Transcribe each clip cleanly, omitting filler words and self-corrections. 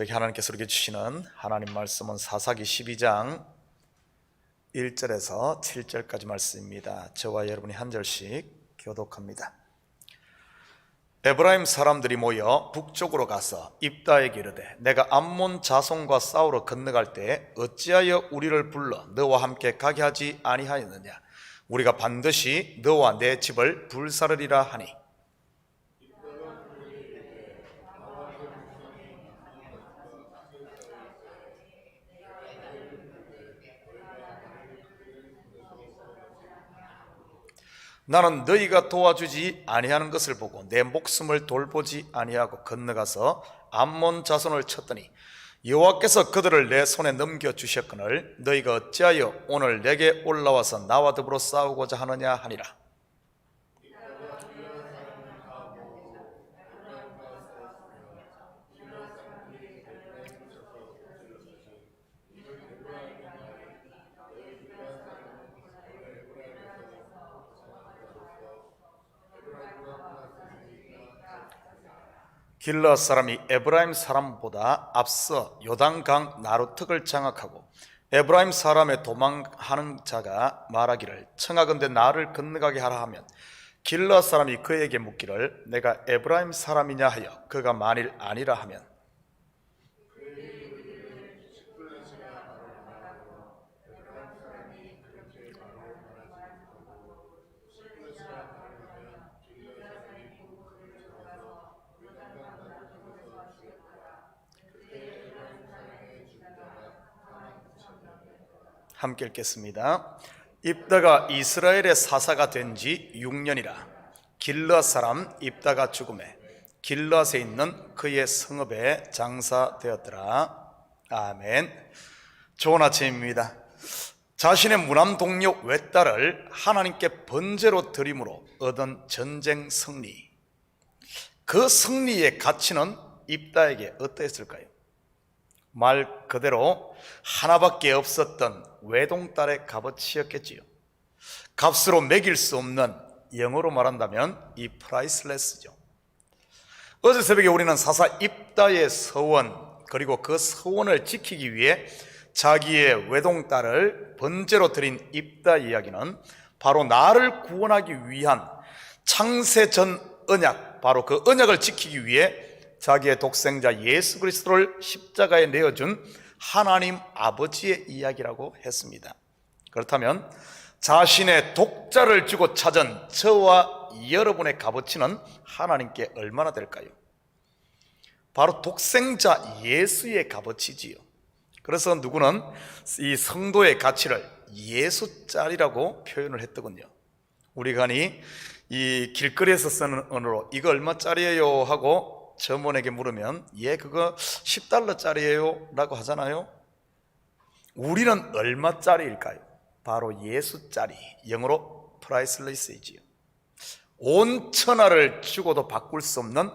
여기 하나님께서 우리에게 주시는 하나님 말씀은 사사기 12장 1절에서 7절까지 말씀입니다. 저와 여러분이 한 절씩 교독합니다. 에브라임 사람들이 모여 북쪽으로 가서 입다에게 이르되 내가 암몬 자손과 싸우러 건너갈 때 어찌하여 우리를 불러 너와 함께 가게 하지 아니하였느냐? 우리가 반드시 너와 내 집을 불사르리라 하니 나는 너희가 도와주지 아니하는 것을 보고 내 목숨을 돌보지 아니하고 건너가서 암몬 자손을 쳤더니 여호와께서 그들을 내 손에 넘겨주셨거늘 너희가 어찌하여 오늘 내게 올라와서 나와 더불어 싸우고자 하느냐 하니라. 길르앗 사람이 에브라임 사람보다 앞서 요단강 나루턱을 장악하고 에브라임 사람의 도망하는 자가 말하기를 청하건대 나를 건너가게 하라 하면 길르앗 사람이 그에게 묻기를 내가 에브라임 사람이냐 하여 그가 만일 아니라 하면 함께 읽겠습니다. 입다가 이스라엘의 사사가 된 지 6년이라 길르앗 사람 입다가 죽음에 길르앗에 있는 그의 성읍에 장사되었더라. 아멘. 좋은 아침입니다. 자신의 무남 동료 외딸을 하나님께 번제로 드림으로 얻은 전쟁 승리, 그 승리의 가치는 입다에게 어떠했을까요? 말 그대로 하나밖에 없었던 외동딸의 값어치였겠지요. 값으로 매길 수 없는, 영어로 말한다면 이 프라이슬레스죠. 어제 새벽에 우리는 사사 입다의 서원, 그리고 그 서원을 지키기 위해 자기의 외동딸을 번제로 드린 입다 이야기는 바로 나를 구원하기 위한 창세전 언약, 바로 그 언약을 지키기 위해 자기의 독생자 예수 그리스도를 십자가에 내어준 하나님 아버지의 이야기라고 했습니다. 그렇다면 자신의 독자를 주고 찾은 저와 여러분의 값어치는 하나님께 얼마나 될까요? 바로 독생자 예수의 값어치지요. 그래서 누구는 이 성도의 가치를 예수짜리라고 표현을 했더군요. 우리가 이 길거리에서 쓰는 언어로 이거 얼마짜리예요 하고 점원에게 물으면 그거 10달러짜리예요 라고 하잖아요. 우리는 얼마짜리일까요? 바로 예수짜리, 영어로 프라이슬레스이지요. 온 천하를 주고도 바꿀 수 없는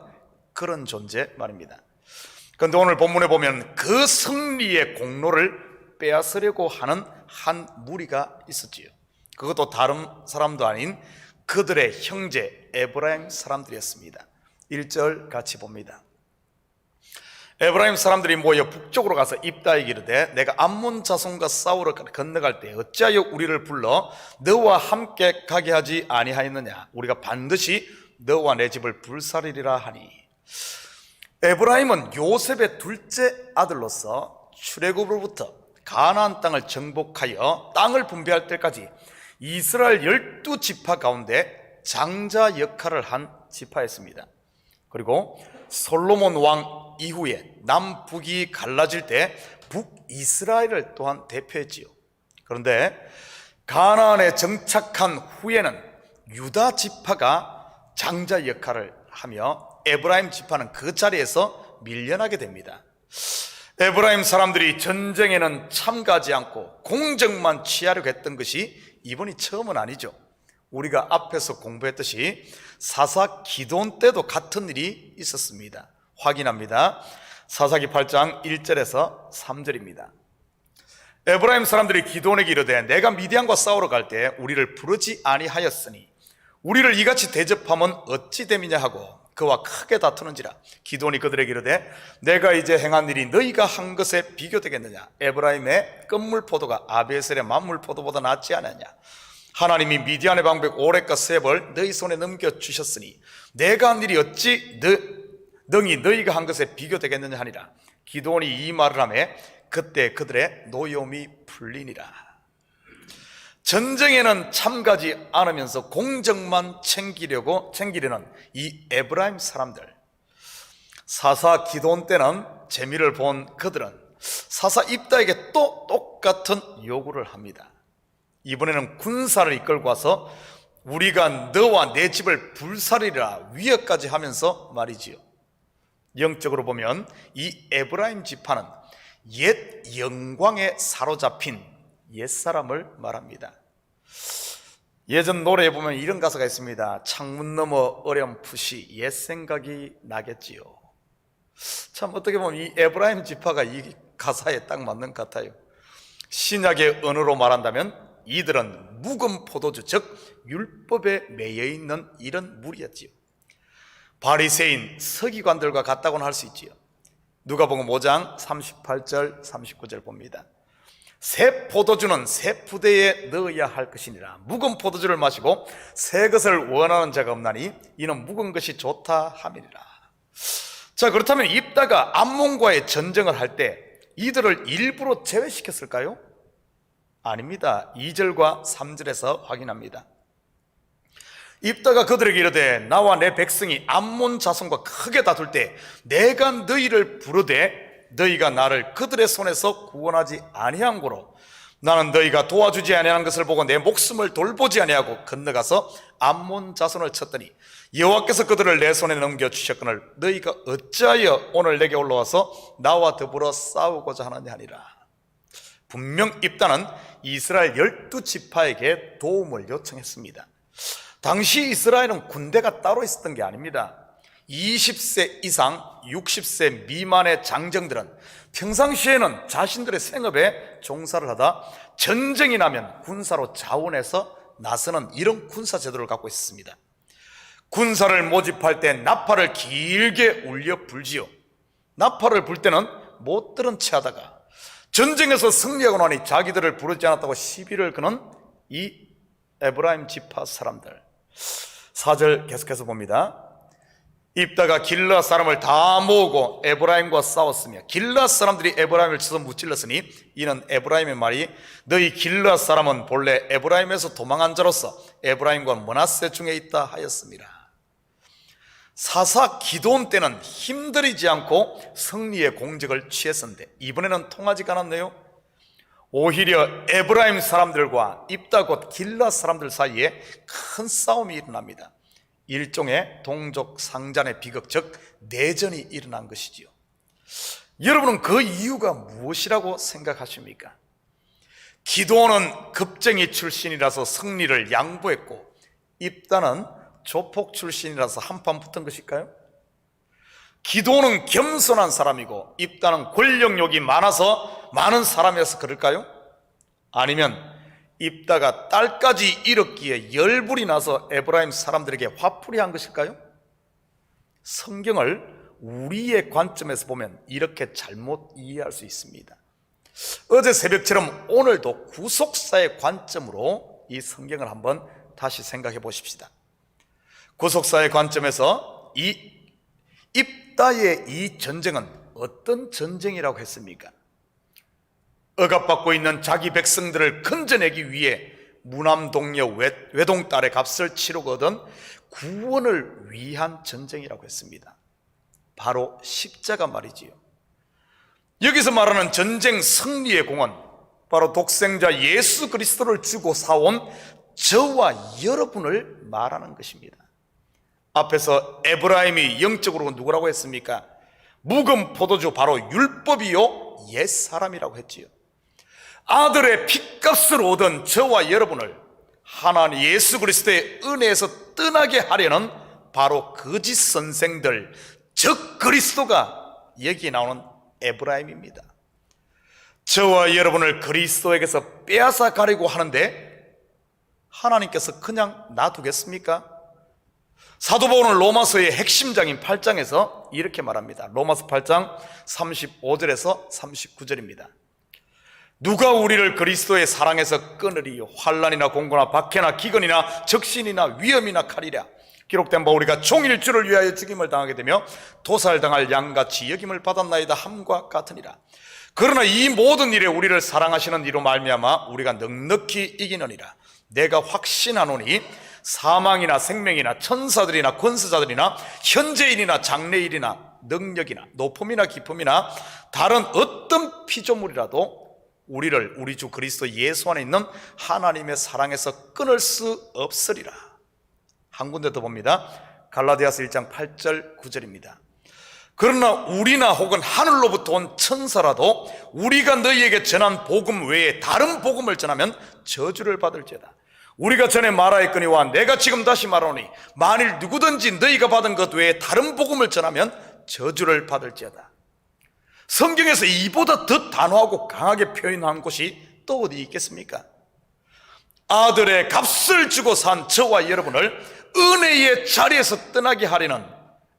그런 존재 말입니다. 그런데 오늘 본문에 보면 그 승리의 공로를 빼앗으려고 하는 한 무리가 있었지요. 그것도 다른 사람도 아닌 그들의 형제 에브라임 사람들이었습니다. 1절 같이 봅니다. 에브라임 사람들이 모여 북쪽으로 가서 입다에게 이르되 내가 암몬 자손과 싸우러 건너갈 때 어찌하여 우리를 불러 너와 함께 가게 하지 아니하였느냐? 우리가 반드시 너와 내 집을 불사르리라 하니. 에브라임은 요셉의 둘째 아들로서 출애굽으로부터 가나안 땅을 정복하여 땅을 분배할 때까지 이스라엘 12지파 가운데 장자 역할을 한 지파였습니다. 그리고 솔로몬 왕 이후에 남북이 갈라질 때 북이스라엘을 또한 대표했지요. 그런데 가나안에 정착한 후에는 유다 지파가 장자 역할을 하며 에브라임 지파는 그 자리에서 밀려나게 됩니다. 에브라임 사람들이 전쟁에는 참가하지 않고 공적만 취하려고 했던 것이 이번이 처음은 아니죠. 우리가 앞에서 공부했듯이 사사 기돈 때도 같은 일이 있었습니다. 확인합니다. 사사기 8장 1절에서 3절입니다. 에브라임 사람들이 기돈에게 이르되 내가 미디안과 싸우러 갈 때 우리를 부르지 아니하였으니 우리를 이같이 대접하면 어찌 됨이냐 하고 그와 크게 다투는지라. 기드온이 그들에게 이르되 내가 이제 행한 일이 너희가 한 것에 비교되겠느냐? 에브라임의 끝물 포도가 아비에셀의 만물 포도보다 낫지 않느냐? 하나님이 미디안의 방백 오렉과 셉을 너희 손에 넘겨주셨으니 내가 한 일이 어찌 능히 너희가 한 것에 비교되겠느냐 하니라. 기드온이 이 말을 하며 그때 그들의 노여움이 풀리니라. 전쟁에는 참가하지 않으면서 공적만 챙기려는 이 에브라임 사람들, 사사 기드온 때는 재미를 본 그들은 사사 입다에게 또 똑같은 요구를 합니다. 이번에는 군사를 이끌고 와서 우리가 너와 내 집을 불살리리라 위협까지 하면서 말이지요. 영적으로 보면 이 에브라임 지파는 옛 영광에 사로잡힌 옛사람을 말합니다. 예전 노래에 보면 이런 가사가 있습니다. 창문 너머 어렴풋이 옛 생각이 나겠지요. 참 어떻게 보면 이 에브라임 지파가 이 가사에 딱 맞는 것 같아요. 신약의 언어로 말한다면 이들은 묵은 포도주, 즉 율법에 매여있는 이런 무리였지요. 바리새인 서기관들과 같다고는 할 수 있지요. 누가복음 5장 38절 39절 봅니다. 새 포도주는 새 부대에 넣어야 할 것이니라. 묵은 포도주를 마시고 새 것을 원하는 자가 없나니 이는 묵은 것이 좋다 함이니라. 자, 그렇다면 입다가 암몬과의 전쟁을 할 때 이들을 일부러 제외시켰을까요? 아닙니다. 2절과 3절에서 확인합니다. 입다가 그들에게 이르되 나와 내 백성이 암몬 자손과 크게 다툴 때 내가 너희를 부르되 너희가 나를 그들의 손에서 구원하지 아니한 고로 나는 너희가 도와주지 아니하는 것을 보고 내 목숨을 돌보지 아니하고 건너가서 암몬 자손을 쳤더니 여호와께서 그들을 내 손에 넘겨주셨거늘 너희가 어찌하여 오늘 내게 올라와서 나와 더불어 싸우고자 하느냐 하니라. 분명 입다는 이스라엘 12지파에게 도움을 요청했습니다. 당시 이스라엘은 군대가 따로 있었던 게 아닙니다. 20세 이상 60세 미만의 장정들은 평상시에는 자신들의 생업에 종사를 하다 전쟁이 나면 군사로 자원해서 나서는 이런 군사 제도를 갖고 있었습니다. 군사를 모집할 때 나팔을 길게 울려 불지요. 나팔을 불 때는 못 들은 채 하다가 전쟁에서 승리하고 나니 자기들을 부르지 않았다고 시비를 거는 이 에브라임 지파 사람들. 4절 계속해서 봅니다. 입다가 길르앗 사람을 다 모으고 에브라임과 싸웠으며 길르앗 사람들이 에브라임을 쳐서 무찔렀으니 이는 에브라임의 말이 너희 길르앗 사람은 본래 에브라임에서 도망한 자로서 에브라임과 므낫세 중에 있다 하였습니다. 사사 기드온 때는 힘들이지 않고 승리의 공적을 취했었는데 이번에는 통하지가 않았네요. 오히려 에브라임 사람들과 입다 곧 길르앗 사람들 사이에 큰 싸움이 일어납니다. 일종의 동족 상잔의 비극, 즉 내전이 일어난 것이지요. 여러분은 그 이유가 무엇이라고 생각하십니까? 기드온은 급쟁이 출신이라서 승리를 양보했고 입다는 조폭 출신이라서 한판 붙은 것일까요? 기드온은 겸손한 사람이고 입다는 권력욕이 많아서 많은 사람이어서 그럴까요? 아니면 입다가 딸까지 잃었기에 열불이 나서 에브라임 사람들에게 화풀이 한 것일까요? 성경을 우리의 관점에서 보면 이렇게 잘못 이해할 수 있습니다. 어제 새벽처럼 오늘도 구속사의 관점으로 이 성경을 한번 다시 생각해 보십시다. 구속사의 관점에서 이 입다의 이 전쟁은 어떤 전쟁이라고 했습니까? 억압받고 있는 자기 백성들을 건져내기 위해 무남동녀 외동딸의 값을 치르고 얻은 구원을 위한 전쟁이라고 했습니다. 바로 십자가 말이지요. 여기서 말하는 전쟁 승리의 공은 바로 독생자 예수 그리스도를 주고 사온 저와 여러분을 말하는 것입니다. 앞에서 에브라임이 영적으로 누구라고 했습니까? 묵은 포도주 바로 율법이요 옛사람이라고 했지요. 아들의 핏값을 얻은 저와 여러분을 하나님 예수 그리스도의 은혜에서 떠나게 하려는 바로 거짓 선생들, 즉 그리스도가 여기 나오는 에브라임입니다. 저와 여러분을 그리스도에게서 빼앗아 가려고 하는데 하나님께서 그냥 놔두겠습니까? 사도 바울은 로마서의 핵심장인 8장에서 이렇게 말합니다. 로마서 8장 35절에서 39절입니다. 누가 우리를 그리스도의 사랑에서 끊으리요? 환난이나 공고나 박해나 기근이나 적신이나 위험이나 칼이랴. 기록된 바 우리가 종일 주를 위하여 죽임을 당하게 되며 도살당할 양같이 여김을 받았나이다 함과 같으니라. 그러나 이 모든 일에 우리를 사랑하시는 이로 말미암아 우리가 넉넉히 이기느니라. 내가 확신하노니 사망이나 생명이나 천사들이나 권세자들이나 현재일이나 장래일이나 능력이나 높음이나 깊음이나 다른 어떤 피조물이라도 우리를 우리 주 그리스도 예수 안에 있는 하나님의 사랑에서 끊을 수 없으리라. 한 군데 더 봅니다. 갈라디아서 1장 8절 9절입니다. 그러나 우리나 혹은 하늘로부터 온 천사라도 우리가 너희에게 전한 복음 외에 다른 복음을 전하면 저주를 받을지어다. 우리가 전에 말하였거니와 내가 지금 다시 말하노니 만일 누구든지 너희가 받은 것 외에 다른 복음을 전하면 저주를 받을지어다. 성경에서 이보다 더 단호하고 강하게 표현한 곳이 또 어디 있겠습니까? 아들의 값을 주고 산 저와 여러분을 은혜의 자리에서 떠나게 하려는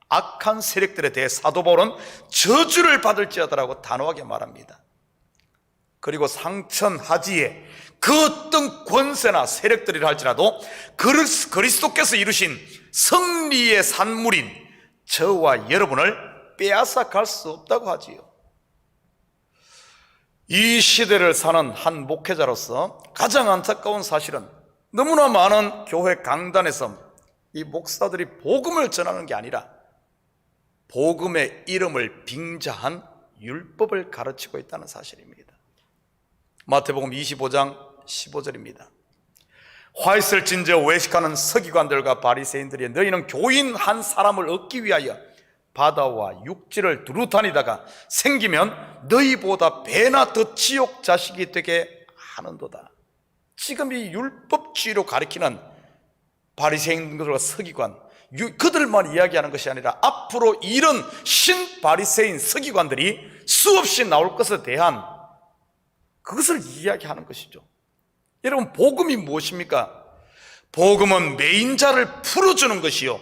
악한 세력들에 대해 사도 바울은 저주를 받을지어다라고 단호하게 말합니다. 그리고 상천하지에 그 어떤 권세나 세력들이라 할지라도 그리스도께서 이루신 승리의 산물인 저와 여러분을 빼앗아 갈 수 없다고 하지요. 이 시대를 사는 한 목회자로서 가장 안타까운 사실은 너무나 많은 교회 강단에서 이 목사들이 복음을 전하는 게 아니라 복음의 이름을 빙자한 율법을 가르치고 있다는 사실입니다. 마태복음 25장 15절입니다. 화 있을 진저 외식하는 서기관들과 바리새인들이 너희는 교인 한 사람을 얻기 위하여 바다와 육지를 두루 다니다가 생기면 너희보다 배나 더 지옥 자식이 되게 하는도다. 지금 이 율법주의로 가리키는 바리새인들과 서기관, 그들만 이야기하는 것이 아니라 앞으로 이런 신바리새인 서기관들이 수없이 나올 것에 대한 그것을 이야기하는 것이죠. 여러분, 복음이 무엇입니까? 복음은 매인 자를 풀어주는 것이요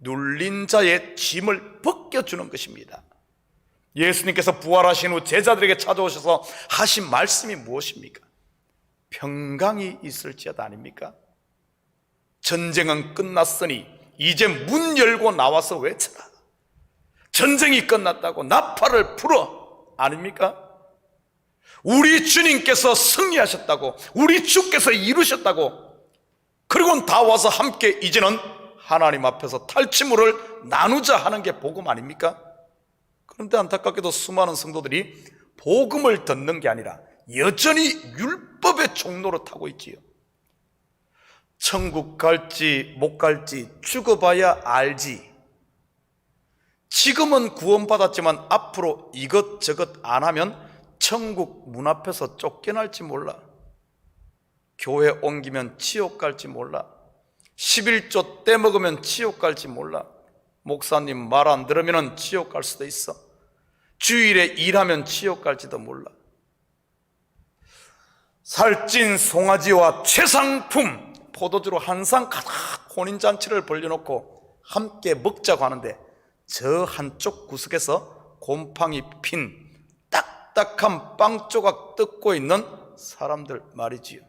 눌린 자의 짐을 벗겨주는 것입니다. 예수님께서 부활하신 후 제자들에게 찾아오셔서 하신 말씀이 무엇입니까? 평강이 있을지어다 아닙니까? 전쟁은 끝났으니 이제 문 열고 나와서 외쳐라. 전쟁이 끝났다고 나팔을 불어 아닙니까? 우리 주님께서 승리하셨다고, 우리 주께서 이루셨다고, 그리고 다 와서 함께 이제는 하나님 앞에서 탈취물을 나누자 하는 게 복음 아닙니까? 그런데 안타깝게도 수많은 성도들이 복음을 듣는 게 아니라 여전히 율법의 종로로 타고 있지요. 천국 갈지 못 갈지 죽어봐야 알지. 지금은 구원받았지만 앞으로 이것저것 안 하면 천국 문 앞에서 쫓겨날지 몰라. 교회 옮기면 지옥 갈지 몰라. 11조 떼먹으면 지옥 갈지 몰라. 목사님 말 안 들으면 지옥 갈 수도 있어. 주일에 일하면 지옥 갈지도 몰라. 살찐 송아지와 최상품 포도주로 한 상 가득 혼인잔치를 벌려놓고 함께 먹자고 하는데 저 한쪽 구석에서 곰팡이 핀 딱딱한 빵 조각 뜯고 있는 사람들 말이지요.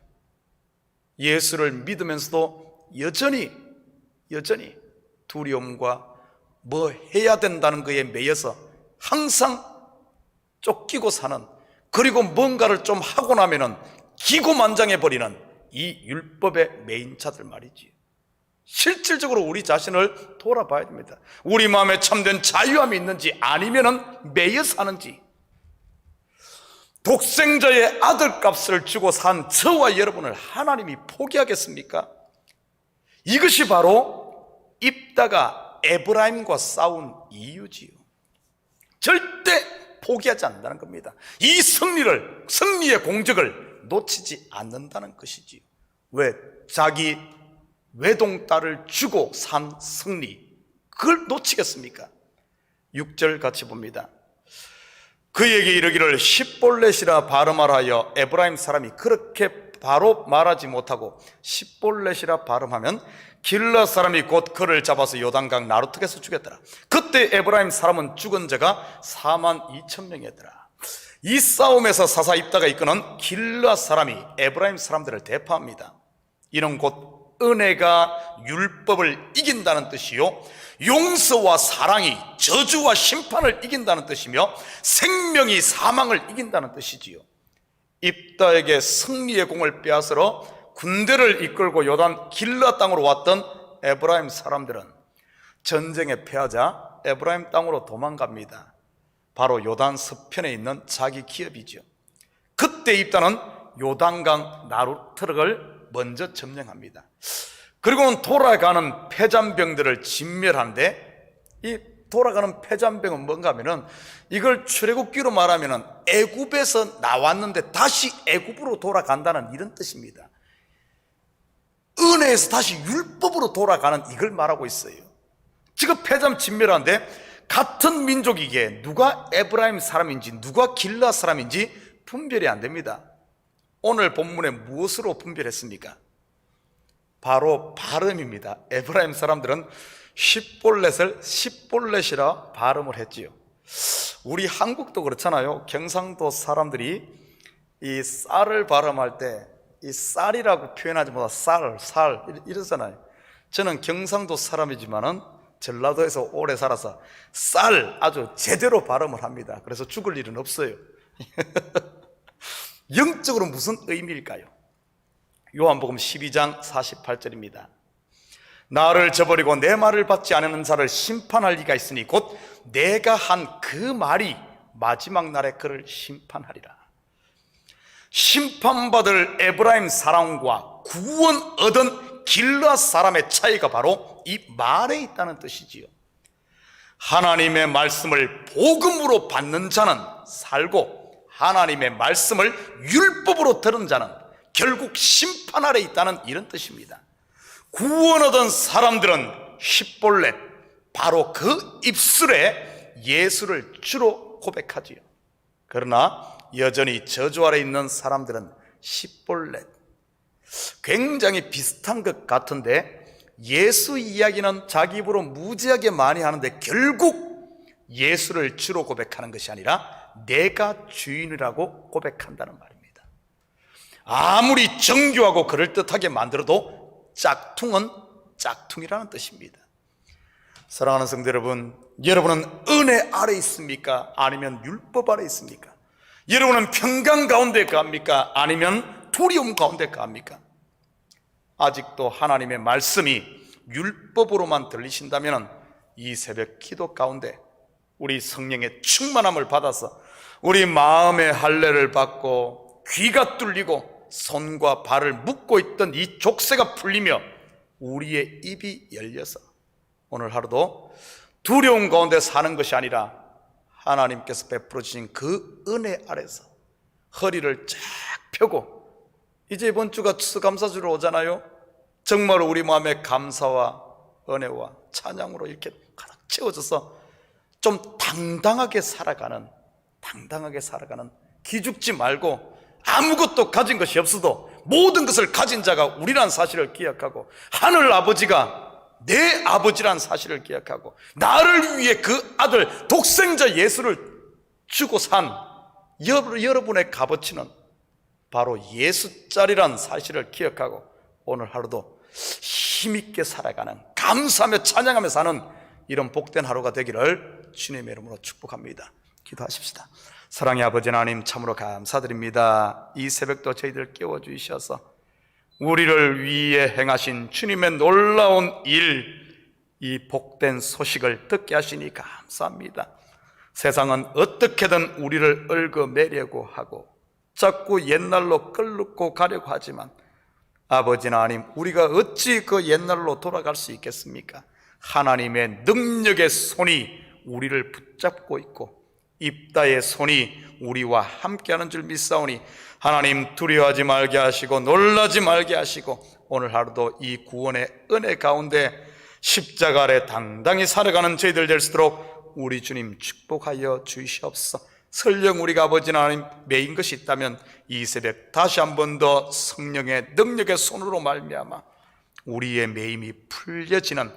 예수를 믿으면서도 여전히 두려움과 뭐 해야 된다는 것에 매여서 항상 쫓기고 사는, 그리고 뭔가를 좀 하고 나면은 기고만장해버리는 이 율법의 매인자들 말이지. 실질적으로 우리 자신을 돌아봐야 됩니다. 우리 마음에 참된 자유함이 있는지 아니면은 매여 사는지. 독생자의 아들값을 주고 산 저와 여러분을 하나님이 포기하겠습니까? 이것이 바로 입다가 에브라임과 싸운 이유지요. 절대 포기하지 않는다는 겁니다. 이 승리의 공적을 놓치지 않는다는 것이지요. 왜? 자기 외동딸을 주고 산 승리, 그걸 놓치겠습니까? 6절 같이 봅니다. 그에게 이르기를 십볼렛이라 발음하라 하여 에브라임 사람이 그렇게 바로 말하지 못하고 십볼렛이라 발음하면 길르앗 사람이 곧 그를 잡아서 요단강 나루턱에서 죽였더라. 그때 에브라임 사람은 죽은 자가 42,000명이었더라. 이 싸움에서 사사 입다가 이끄는 길르앗 사람이 에브라임 사람들을 대파합니다. 이는 곧 은혜가 율법을 이긴다는 뜻이요, 용서와 사랑이 저주와 심판을 이긴다는 뜻이며 생명이 사망을 이긴다는 뜻이지요. 입다에게 승리의 공을 빼앗으러 군대를 이끌고 요단 길르앗 땅으로 왔던 에브라임 사람들은 전쟁에 패하자 에브라임 땅으로 도망갑니다. 바로 요단 서편에 있는 자기 기업이죠. 그때 입다는 요단강 나루턱을 먼저 점령합니다. 그리고는 돌아가는 패잔병들을 진멸하는데, 이 돌아가는 패잔병은 뭔가 하면은, 이걸 출애굽기로 말하면은 애굽에서 나왔는데 다시 애굽으로 돌아간다는 이런 뜻입니다. 은혜에서 다시 율법으로 돌아가는 이걸 말하고 있어요. 지금 패잔 진멸하는데 같은 민족이기에 누가 에브라임 사람인지 누가 길르앗 사람인지 분별이 안 됩니다. 오늘 본문에 무엇으로 분별했습니까? 바로 발음입니다. 에브라임 사람들은 십볼렛을 십볼렛이라 발음을 했지요. 우리 한국도 그렇잖아요. 경상도 사람들이 이 쌀을 발음할 때 이 쌀이라고 표현하지 못하고 살 이러잖아요. 저는 경상도 사람이지만은 전라도에서 오래 살아서 쌀 아주 제대로 발음을 합니다. 그래서 죽을 일은 없어요. 영적으로 무슨 의미일까요? 요한복음 12장 48절입니다. 나를 저버리고 내 말을 받지 않는 자를 심판할 리가 있으니 곧 내가 한 그 말이 마지막 날에 그를 심판하리라. 심판받을 에브라임 사람과 구원 얻은 길르앗 사람의 차이가 바로 이 말에 있다는 뜻이지요. 하나님의 말씀을 복음으로 받는 자는 살고 하나님의 말씀을 율법으로 들은 자는 결국 심판 아래 있다는 이런 뜻입니다. 구원 얻은 사람들은 십볼렛, 바로 그 입술에 예수를 주로 고백하지요. 그러나 여전히 저주 아래 있는 사람들은 십볼렛, 굉장히 비슷한 것 같은데 예수 이야기는 자기 입으로 무지하게 많이 하는데 결국 예수를 주로 고백하는 것이 아니라 내가 주인이라고 고백한다는 말입니다. 아무리 정교하고 그럴듯하게 만들어도 짝퉁은 짝퉁이라는 뜻입니다. 사랑하는 성도 여러분, 여러분은 은혜 아래 있습니까? 아니면 율법 아래 있습니까? 여러분은 평강 가운데 갑니까? 아니면 두려움 가운데 갑니까? 아직도 하나님의 말씀이 율법으로만 들리신다면 이 새벽 기도 가운데 우리 성령의 충만함을 받아서 우리 마음의 할례를 받고 귀가 뚫리고 손과 발을 묶고 있던 이 족쇄가 풀리며 우리의 입이 열려서 오늘 하루도 두려움 가운데 사는 것이 아니라 하나님께서 베풀어 주신 그 은혜 아래서 허리를 쫙 펴고, 이제 이번 주가 추수감사주로 오잖아요. 정말 우리 마음에 감사와 은혜와 찬양으로 이렇게 가득 채워져서 좀 당당하게 살아가는 기죽지 말고 아무것도 가진 것이 없어도 모든 것을 가진 자가 우리란 사실을 기억하고 하늘 아버지가 내 아버지란 사실을 기억하고 나를 위해 그 아들 독생자 예수를 주고 산 여러분의 값어치는 바로 예수짜리란 사실을 기억하고 오늘 하루도 힘있게 살아가는, 감사하며 찬양하며 사는 이런 복된 하루가 되기를 주님의 이름으로 축복합니다. 기도하십시다. 사랑의 아버지 하나님, 참으로 감사드립니다. 이 새벽도 저희들 깨워주셔서 우리를 위해 행하신 주님의 놀라운 일, 이 복된 소식을 듣게 하시니 감사합니다. 세상은 어떻게든 우리를 얽어매려고 하고 자꾸 옛날로 끌고 가려고 하지만 아버지 하나님, 우리가 어찌 그 옛날로 돌아갈 수 있겠습니까? 하나님의 능력의 손이 우리를 붙잡고 있고 입다의 손이 우리와 함께하는 줄 믿사오니 하나님, 두려워하지 말게 하시고 놀라지 말게 하시고 오늘 하루도 이 구원의 은혜 가운데 십자가 아래 당당히 살아가는 저희들 될 수 있도록 우리 주님 축복하여 주시옵소서. 설령 우리가 아버지 하나님 매인 것이 있다면 이 새벽 다시 한 번 더 성령의 능력의 손으로 말미암아 우리의 매임이 풀려지는,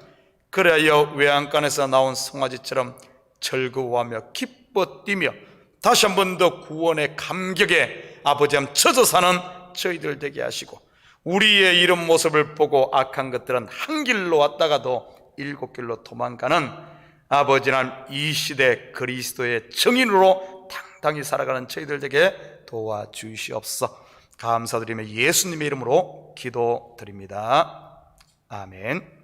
그래야 외양간에서 나온 송아지처럼 즐거워하며 기뻐 뛰며 다시 한 번 더 구원의 감격에 아버지 함 쳐져 사는 저희들 되게 하시고, 우리의 이런 모습을 보고 악한 것들은 한 길로 왔다가도 7길로 도망가는 아버지 하나님 이 시대 그리스도의 증인으로 당당히 살아가는 저희들 되게 도와주시옵소서. 감사드리며 예수님의 이름으로 기도드립니다. 아멘.